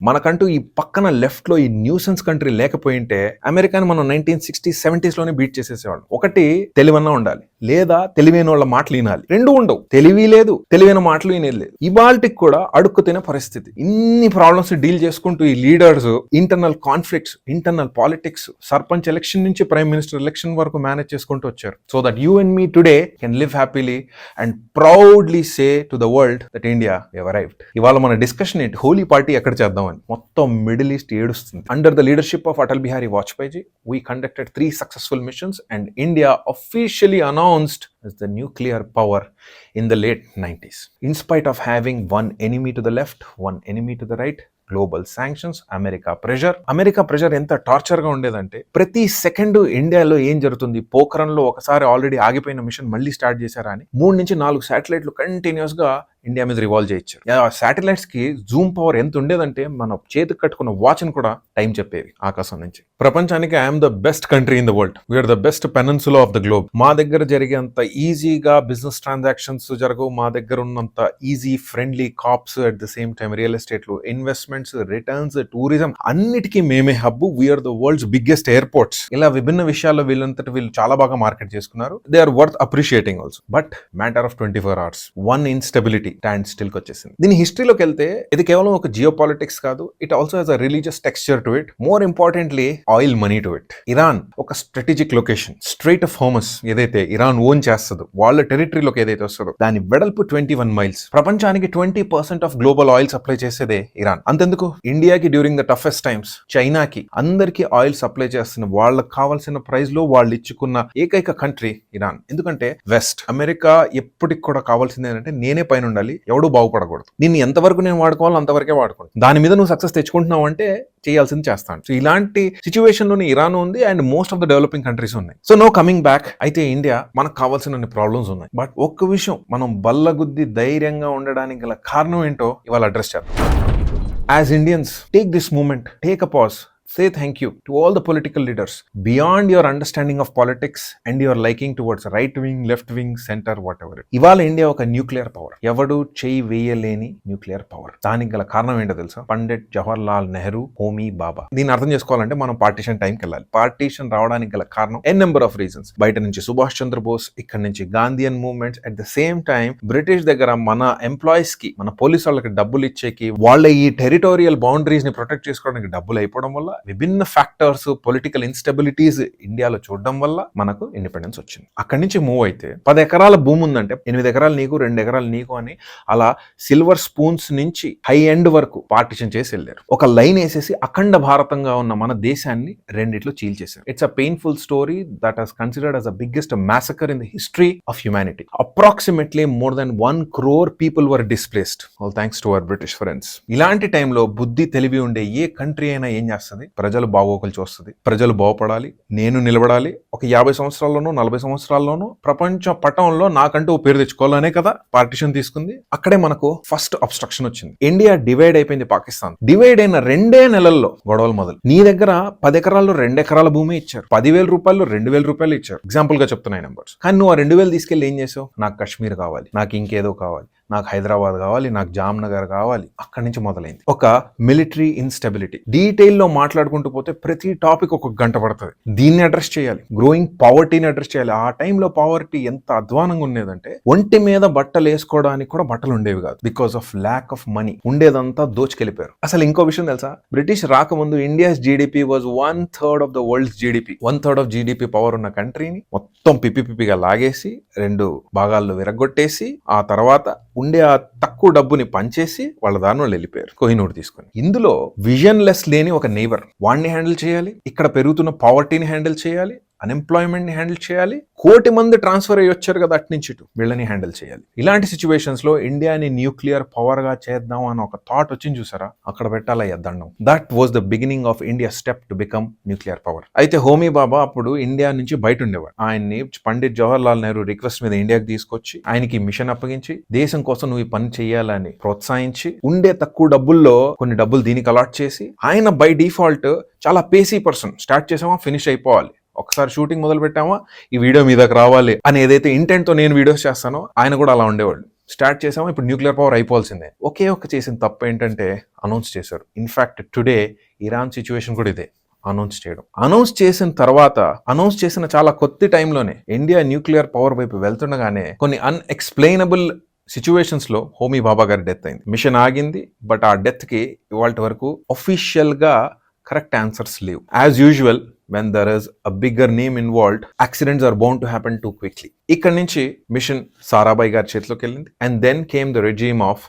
మనకంటూ ఈ పక్కన లెఫ్ట్ లో ఈ న్యూసెన్స్ కంట్రీ లేకపోయింటే అమెరికాని మనం 1960s, 70s బీట్ చేసేసేవాళ్ళం. ఒకటి తెలివన్నా ఉండాలి, లేదా తెలివైన వాళ్ళ మాటలు వినాలి. రెండు ఉండవు, తెలివి లేదు, తెలివైన మాటలు వినేది లేదు. ఇవాళకి కూడా అడుక్కు తినే పరిస్థితి. ఇన్ని ప్రాబ్లమ్స్ డీల్ చేసుకుంటూ ఈ leaders internal conflicts, internal politics, sarpanch election నుంచి ప్రైమ్ మినిస్టర్ ఎలక్షన్ వరకు మేనేజ్ చేసుకుంటూ వచ్చారు. So that you and me today can live happily and proudly say to the world that India have arrived. ఇవాళ మన discussion ఏంటి, Holi party ఎక్కడ చేద్దామని. మొత్తం మిడిల్ ఈస్ట్ ఏడుస్తుంది. Under the leadership of Atal Bihari Vajpayee we conducted 3 successful missions and India officially announced as the nuclear power in the late 90s. In spite of having one enemy to the left, one enemy to the right, global sanctions, America pressure ఎంత torture గా ఉండేదంటే ప్రతి second ఇండియాలో ఏం జరుగుతుంది, పోఖరణ్లో ఒకసారి already ఆగిపోయిన machine మళ్ళీ స్టార్ట్ చేశారా అని 3 నుంచి 4 శాటిలైట్లు కంటిన్యూస్ గా ఇండియా మీద రివాల్వ్ చేయించారు. ఆ శాటిలైట్స్ కి జూమ్ పవర్ ఎంత ఉండేదంటే మన చేతికి కట్టుకున్న వాచ్ ని కూడా టైం చెప్పేవి ఆకాశం నుంచి. ప్రపంచానికి I'm the best country in the world, we're the best peninsula of the globe. మా దగ్గర జరిగేంత ఈజీగా బిజినెస్ ట్రాన్సాక్షన్స్ జరగవు, మా దగ్గర ఉన్నంత easy friendly cops, at the same time real ఎస్టేట్లు, ఇన్వెస్ట్మెంట్స్, రిటర్న్స్, టూరిజం అన్నిటికీ మేమే hub. We're the world's biggest airports. ఇలా విభిన్న విషయాల్లో వీళ్ళంతటి వీళ్ళు చాలా బాగా మార్కెట్ చేసుకున్నారు. They are worth appreciating also. But matter of 24 hours one instability stand still కి వచ్చేసింది. దీని హిస్టరీలోకి వెళ్తే ఇది కేవలం ఒక జియో పాలిటిక్స్ కాదు, it also has a religious texture to it, more importantly oil money to it. Iran ఒక స్ట్రాటజిక్ లొకేషన్. స్ట్రైట్ ఆఫ్ హోమస్ ఏదైతే ఇరాన్ ఓన్ చేస్తుందో, వాళ్ళ టెరిటరీలోకి ఏదైతే వస్తుందో దాని వెడల్పు 21 miles. ప్రపంచానికి 20% ఆఫ్ గ్లోబల్ ఆయిల్ సప్లై చేసేదే ఇరాన్. అంతెందుకు, ఇండియాకి డ్యూరింగ్ ద టఫెస్ట్ టైమ్స్, చైనాకి, అందరికి ఆయిల్ సప్లై చేస్తున్న వాళ్ళకి కావాల్సిన ప్రైస్ లో వాళ్ళు ఇచ్చుకున్న ఏకైక కంట్రీ ఇరాన్. ఎందుకంటే వెస్ట్, అమెరికా ఎప్పటికి కూడా కావాల్సింది ఏంటంటే నేనే పైన ఉండాలి, ఎవడూ బాగుపడకూడదు, నిన్ను ఎంతవరకు నేను వాడుకోవాలో అంతవరకే వాడుకోండి, దాని మీద నువ్వు సక్సెస్ తెచ్చుకుంటున్నావు అంటే చేయాల్సింది చేస్తాను. సో ఇలాంటి సిచ్యువేషన్ లోనే ఇరాన్ ఉంది and most of the developing countries ఉన్నాయి. So no coming back. అయితే ఇండియా మనకు కావాల్సిన ప్రాబ్లమ్స్ ఉన్నాయి. బట్ ఒక్క విషయం, మనం బల్లగుద్ది ధైర్యంగా ఉండడానికి గల కారణం ఏంటో ఇవాళ అడ్రస్ చేద్దాం. As Indians, take this moment, take a pause. Say thank you to all the political leaders. Beyond your understanding of politics and your liking towards right wing, left wing, center, whatever. ఇవాళ India ఒక nuclear power. ఎవడు చేయి వేయలేని nuclear power. దానికి గల కారణం ఏంటో తెలుసా? పండిట్ జవహర్లాల్ నెహ్రూ, హోమీ బాబా. దీన్ని అర్థం చేసుకోవాలంటే మనం పార్టీషన్ టైంకి వెళ్ళాలి. పార్టీషన్ రావడానికి గల కారణం ఎన్ నెంబర్ ఆఫ్ రీజన్స్. బయట నుంచి సుభాష్ చంద్రబోస్, ఇక్కడ నుంచి Gandhian movements. At the same time British దగ్గర మన ఎంప్లాయీస్ కి, మన పోలీస్ వాళ్ళకి డబ్బులు ఇచ్చేకి, వాళ్ళ ఈ టెరిటోరియల్ బౌండరీస్ ని ప్రొటెక్ట్ చేసుకోవడానికి డబ్బులు అయిపోవడం వల్ల విభిన్న ఫ్యాక్టర్స్, పొలిటికల్ ఇన్స్టెబిలిటీస్ ఇండియాలో చూడడం వల్ల మనకు ఇండిపెండెన్స్ వచ్చింది. అక్కడి నుంచి మూవ్ అయితే 10 ఎకరాల భూమి ఉందంటే 8 ఎకరాలు నీకు, 2 ఎకరాలు నీకు అని అలా సిల్వర్ స్పూన్స్ నుంచి హై ఎండ్ వరకు పార్టిషన్ చేసి వెళ్ళారు. ఒక లైన్ వేసేసి అఖండ భారతంగా ఉన్న మన దేశాన్ని రెండిట్లో చీల్చేశారు. It's a painful story that has considered as the biggest massacre in the history of humanity. Approximately more than 1 crore people were displaced, all thanks to our British friends. ఇలాంటి టైంలో బుద్ధి తెలివి ఉండే ఏ కంట్రీ అయినా ఏం చేస్తుంది? ప్రజలు బాగోగులు చూస్తుంది, ప్రజలు బాగుపడాలి, నేను నిలబడాలి, ఒక 50 సంవత్సరాల్లోనూ 40 సంవత్సరాల్లోనూ ప్రపంచ పటంలో నాకంటూ పేరు తెచ్చుకోవాలనే కదా పార్టిషన్ తీసుకుంది. అక్కడే మనకు ఫస్ట్ అబ్స్ట్రక్షన్ వచ్చింది. ఇండియా డివైడ్ అయిపోయింది పాకిస్తాన్. డివైడ్ అయిన 2 నెలల్లో గొడవలు మొదలు. నీ దగ్గర 10 ఎకరాల్లో 2 ఎకరాల భూమి ఇచ్చారు, 10,000 రూపాయలు 2,000 రూపాయలు ఇచ్చారు, ఎగ్జాంపుల్ గా చెప్తున్నాయి నెంబర్స్. కానీ నువ్వు ఆ 2,000 తీసుకెళ్లి ఏం చేసావు? నాకు కాశ్మీర్ కావాలి, నాకు ఇంకేదో కావాలి, నాకు హైదరాబాద్ కావాలి, నాకు జామ్నగర్ కావాలి. అక్కడి నుంచి మొదలైంది ఒక మిలిటరీ ఇన్స్టెబిలిటీ. డీటెయిల్ లో మాట్లాడుకుంటూ పోతే ప్రతి టాపిక్ ఒక గంట పడుతుంది. దీన్ని అడ్రస్ చేయాలి, గ్రోయింగ్ పావర్టీని అడ్రస్ చేయాలి. ఆ టైంలో పావర్టీ ఎంత అధ్వానంగా ఉండేదంటే ఒంటి మీద బట్టలు వేసుకోవడానికి కూడా బట్టలు ఉండేవి కాదు, because of lack of money. ఉండేదంతా దోచుకెళ్ళిపోయారు. అసలు ఇంకో విషయం తెలుసా? బ్రిటిష్ రాకముందు India's GDP was 1/3 of the world's GDP. 1/3 of GDP power ఉన్న కంట్రీని మొత్తం పిపిపిగా లాగేసి 2 భాగాల్లో విరగొట్టేసి ఆ తర్వాత ఉండే ఆ తక్కువ డబ్బుని పంచేసి వాళ్ళ దాని వాళ్ళు వెళ్ళిపోయారు కోహినూర్ తీసుకొని. ఇందులో విజన్ లెస్ లేని ఒక నైబర్, వాడిని హ్యాండిల్ చేయాలి, ఇక్కడ పెరుగుతున్న పావర్టీని హ్యాండిల్ చేయాలి, అన్ఎంప్లాయ్మెంట్ ని హ్యాండిల్ చేయాలి, 1,000,000 మంది ట్రాన్స్ఫర్ అయ్యి వచ్చారు కదా అటు నుంచి ఇటు, వీళ్ళని హ్యాండిల్ చేయాలి. ఇలాంటి సిచ్యువేషన్స్ లో ఇండియాని న్యూక్లియర్ పవర్ గా చేద్దాం అని ఒక థాట్ వచ్చింది చూసారా, అక్కడ పెట్టాలా ఎద్దండం. That was the beginning of India step to become nuclear power. అయితే హోమీ బాబా అప్పుడు ఇండియా నుంచి బయట ఉండేవాడు. ఆయన్ని పండిట్ జవహర్లాల్ నెహ్రూ రిక్వెస్ట్ మీద ఇండియాకి తీసుకొచ్చి ఆయనకి మిషన్ అప్పగించి దేశం కోసం నువ్వు ఈ పని చేయాలని ప్రోత్సహించి ఉండే తక్కువ డబ్బుల్లో కొన్ని డబ్బులు దీనికి అలాట్ చేసి ఆయన బై డిఫాల్ట్ చాలా పేసీ పర్సన్, స్టార్ట్ చేసామా ఫినిష్ అయిపోవాలి, ఒకసారి షూటింగ్ మొదలు పెట్టామా ఈ వీడియో మీ దగ్గర రావాలి అని ఏదైతే ఇంటెంట్ తో నేను వీడియోస్ చేస్తానో ఆయన కూడా అలా ఉండేవాళ్ళు. స్టార్ట్ చేసాము, ఇప్పుడు న్యూక్లియర్ పవర్ అయిపోవాల్సిందే. ఒకే ఒక్క చేసిన తప్పు ఏంటంటే అనౌన్స్ చేశారు. ఇన్ఫాక్ట్ టుడే ఇరాన్ సిచ్యువేషన్ కూడా ఇదే, అనౌన్స్ చేసిన తర్వాత, అనౌన్స్ చేసిన చాలా కొద్ది టైంలోనే ఇండియా న్యూక్లియర్ పవర్ వైపు వెళ్తుండగానే కొన్ని అన్ఎక్స్ప్లెయినబుల్ సిచ్యువేషన్స్ లో హోమీ బాబా గారి డెత్ అయింది. మిషన్ ఆగింది, బట్ ఆ డెత్ కి ఇవాళ వరకు అఫీషియల్ గా కరెక్ట్ ఆన్సర్స్ లేవు. As usual when there is a bigger name involved, accidents are bound to happen too quickly. ఇక్కడ నుంచి మిషన్ సారాభాయ్ గారి చేతిలోకి వెళ్ళింది, and then came the regime of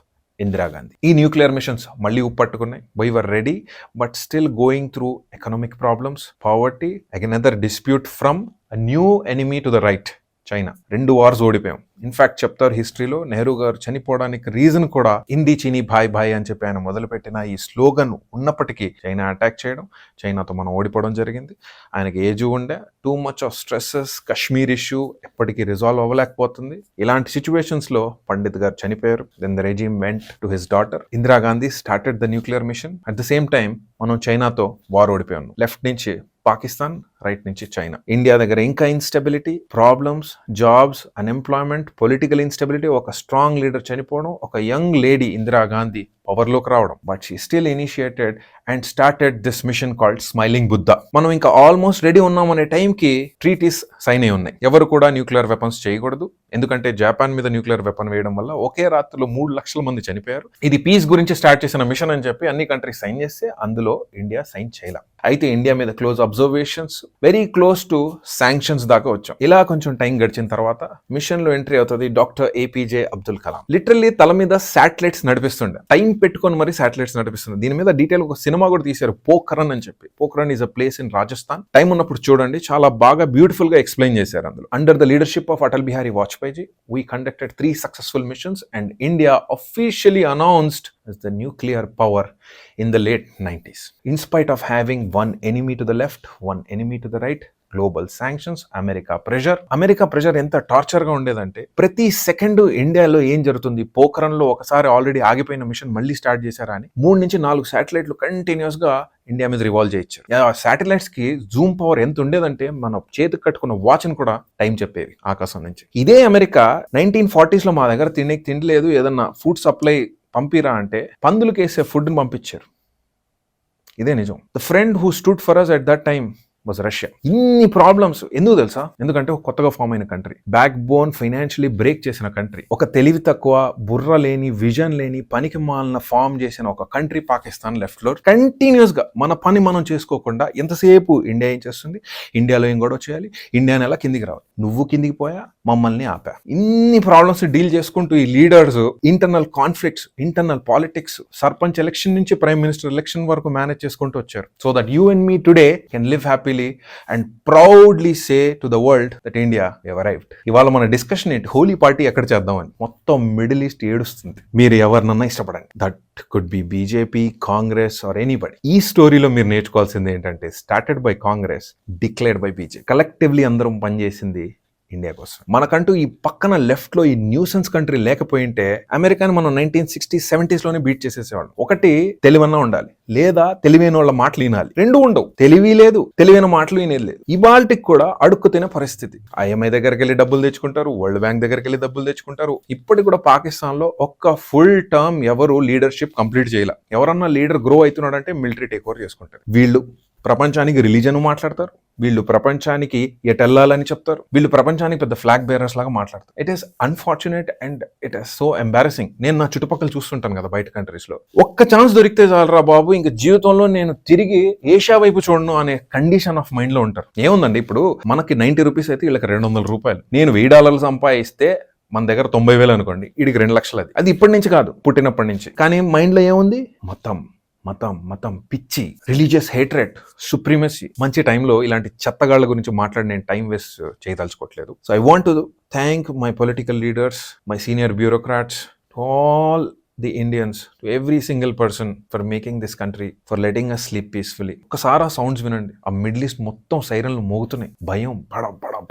Indira Gandhi. ఈ న్యూక్లియర్ మిషన్స్ మళ్ళీ ఉప్పట్టుకున్నాయి. We were ready but still going through economic problems, poverty, another dispute from a new enemy to the right, China. 2 wars ఓడిపోయాం. In fact చెప్తారు హిస్టరీలో, నెహ్రూ గారు చనిపోవడానికి రీజన్ కూడా హిందీ చీనీ భాయ్ భాయ్ అని చెప్పి ఆయన మొదలుపెట్టిన ఈ స్లోగన్ ఉన్నప్పటికీ చైనా అటాక్ చేయడం, చైనాతో మనం ఓడిపోవడం జరిగింది. ఆయనకి ఏజ్ ఉండే, too much of stresses, Kashmir issue ఎప్పటికీ రిజాల్వ్ అవ్వలేకపోతుంది. ఇలాంటి సిచ్యువేషన్స్ లో పండిత్ గారు చనిపోయారు. Then the regime went to his daughter Indira Gandhi, started the nuclear mission. At the same time మనం చైనాతో వార్ ఓడిపోయాం. లెఫ్ట్ నుంచి పాకిస్తాన్, రైట్ నుంచి చైనా. ఇండియా దగ్గర ఇంకా instability, problems, jobs, unemployment, political instability, ఒక స్ట్రాంగ్ లీడర్ చనిపోవడం, ఒక యంగ్ లేడీ ఇందిరా గాంధీ పవర్లోకి రావడం. But she still initiated and started this mission called smiling Buddha. మనం ఇంకా ఆల్మోస్ట్ రెడీ ఉన్నామనే టైంకి ట్రీటీస్ సైన్ అయి ఉన్నాయి. ఎవరు కూడా న్యూక్లియర్ వెపన్స్ చేయకూడదు, ఎందుకంటే జపాన్ మీద న్యూక్లియర్ వెపన్ వేయడం వల్ల ఒకే రాత్రిలో 3 లక్షల మంది చనిపోయారు. ఇది పీస్ గురించి స్టార్ట్ చేసిన మిషన్ అని చెప్పి అన్ని కంట్రీస్ సైన్ చేస్తే అందులో ఇండియా సైన్ చేయలే. అయితే ఇండియా మీద close observations, very close to sanctions దాకా వచ్చాం. ఇలా కొంచెం టైం గడిచిన తర్వాత మిషన్ లో ఎంట్రీ అవుతుంది doctor APJ Abdul Kalam. Literally తల మీద శాటిలైట్స్ నడిపిస్తుండే, టైం పెట్టుకొని మరి శాటిలైట్స్ నడిపిస్తుంది. దీని మీద డీటెయిల్ ఒక సినిమా కూడా తీశారు, పోఖ్రన్ అని చెప్పి. Pokhran is a place in Rajasthan. Time ఉన్నప్పుడు చూడండి, చాలా బాగా బ్యూటిఫుల్ గా ఎక్స్ప్లెయిన్ చేశారు అందులో. Under the leadership of Atal Bihari Vajpayee, we conducted 3 successful missions and India officially announced as the nuclear power in the late 90s. In spite of having one enemy to the left, one enemy to the right, global sanctions, America pressure ఎంత torture గా ఉండేదంటే ప్రతి second ఇండియాలో ఏం జరుగుతుంది, పోఖరణ్లో ఒకసారి already ఆగిపోయిన machine మళ్ళీ స్టార్ట్ చేశారా అని 3 నుంచి 4 శాటిలైట్లు కంటిన్యూస్ గా ఇండియా మీద రివాల్వ్ చేయించారు. ఆ శాటిలైట్స్ కి జూమ్ పవర్ ఎంత ఉండేదంటే మన చేతికి కట్టుకున్న వాచ్ ని కూడా టైం చెప్పేవి ఆకాశం నుంచి. ఇదే అమెరికా 1940s లో మా దగ్గర తిండి లేదు, ఏదన్నా ఫుడ్ సప్లై పంపిరా అంటే పందులకేసే ఫుడ్ ని పంపించారు. ఇదే నిజం. The friend who stood for us at that time was Russia. ఇన్ని ప్రాబ్లమ్స్ ఎందుకు తెలుసా? ఎందుకంటే ఒక కొత్తగా ఫామ్ అయిన country, backbone financially break చేసిన కంట్రీ, ఒక తెలివి తక్కువ, బుర్ర లేని, విజన్ లేని, పనికి మాలిన ఫామ్ చేసిన ఒక కంట్రీ పాకిస్తాన్ లెఫ్ట్ లో కంటిన్యూస్ గా మన పని మనం చేసుకోకుండా ఎంతసేపు ఇండియా ఏం చేస్తుంది, ఇండియాలో ఏం గొడవ చేయాలి, ఇండియాని ఎలా కిందికి రావాలి, నువ్వు కిందికి పోయా మమ్మల్ని ఆపా. ఇన్ని ప్రాబ్లమ్స్ డీల్ చేసుకుంటూ ఈ leaders internal conflicts, internal politics, sarpanch election నుంచి ప్రైమ్ మినిస్టర్ ఎలక్షన్ వరకు మేనేజ్ చేసుకుంటూ వచ్చారు. So that you and me today can live happily and proudly say to the world that India have arrived. ఇవాళ మన discussion ఏంటి, Holi party ఎక్కడ చేద్దామని. మొత్తం మిడిల్ ఈస్ట్ ఏడుస్తుంది. మీరు ఎవరినన్నా ఇష్టపడండి, that could be BJP, Congress or anybody. ఈ స్టోరీలో మీరు నేర్చుకోవాల్సింది ఏంటంటే, started by Congress, declared by BJP. Collectively అందరం పనిచేసింది ఇండియా కోసం. మనకంటూ ఈ పక్కన లెఫ్ట్ లో ఈ న్యూసెన్స్ కంట్రీ లేకపోయింటే అమెరికాని మనం 1960s 70s లోనే బీట్ చేసేసేవాళ్ళం. ఒకటి తెలివన్నా ఉండాలి, లేదా తెలివైన వాళ్ళ మాటలు వినాలి. 2 ఉండవు. తెలివి లేదు, తెలివైన మాటలు వినేది లేదు. ఇవాళకి కూడా అడుక్కు తినే పరిస్థితి. ఐఎంఐ దగ్గరికి వెళ్ళి డబ్బులు తెచ్చుకుంటారు, వరల్డ్ బ్యాంక్ దగ్గరికి వెళ్ళి డబ్బులు తెచ్చుకుంటారు. ఇప్పటికి కూడా పాకిస్తాన్ లో ఒక్క ఫుల్ టర్మ్ ఎవరు లీడర్షిప్ కంప్లీట్ చేయాల. ఎవరన్నా లీడర్ గ్రో అవుతున్నాడంటే మిలిటరీ టేక్ ఓవర్ చేసుకుంటారు. వీళ్ళు ప్రపంచానికి రిలీజన్ మాట్లాడతారు, వీళ్ళు ప్రపంచానికి ఎటెల్లాలని చెప్తారు, వీళ్ళు ప్రపంచానికి పెద్ద ఫ్లాగ్ బేరర్స్ లాగా మాట్లాడతారు. It is unfortunate and it is so embarrassing. నేను నా చుట్టుపక్కల చూస్తుంటాను కదా బయట కంట్రీస్ లో, ఒక్క ఛాన్స్ దొరికితే చాలరా బాబు, ఇంక జీవితంలో నేను తిరిగి ఏషియా వైపు చూడను అనే కండిషన్ ఆఫ్ మైండ్ లో ఉంటారు. ఏముందండి, ఇప్పుడు మనకి 90 రూపీస్ అయితే వీళ్ళకి 200 రూపాయలు. నేను $1000 సంపాదిస్తే మన దగ్గర 90,000 అనుకోండి, వీడికి 2 లక్షలు. అది ఇప్పటి నుంచి కాదు, పుట్టినప్పటి నుంచి. కానీ మైండ్ లో ఏముంది, మతం పిచ్చి, రిలీజియస్ హేట్రెడ్, సుప్రీమసీ. మంచి టైంలో ఇలాంటి చెత్తగాళ్ల గురించి మాట్లాడి నేను టైం వేస్ట్ చేయదలుచుకోవట్లేదు. So I want to thank my political leaders, my senior bureaucrats, to all the Indians, to every single person for making this country, for letting us sleep peacefully. ఒకసారి ఆ sounds వినండి, ఆ middle east మొత్తం సైరన్లు మోగుతున్నాయి, భయం,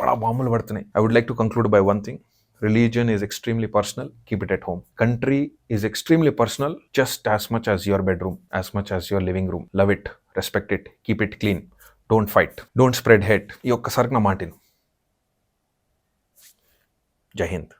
బడా బాంబులు పడుతున్నాయి. I would like to conclude by one thing. Religion is extremely personal. Keep it at home. Country is extremely personal, just as much as your bedroom, as much as your living room. Love it, respect it, keep it clean. Don't fight. Don't spread hate. ఈ ఒక్కసారికి నా మాటిను. జై హింద్.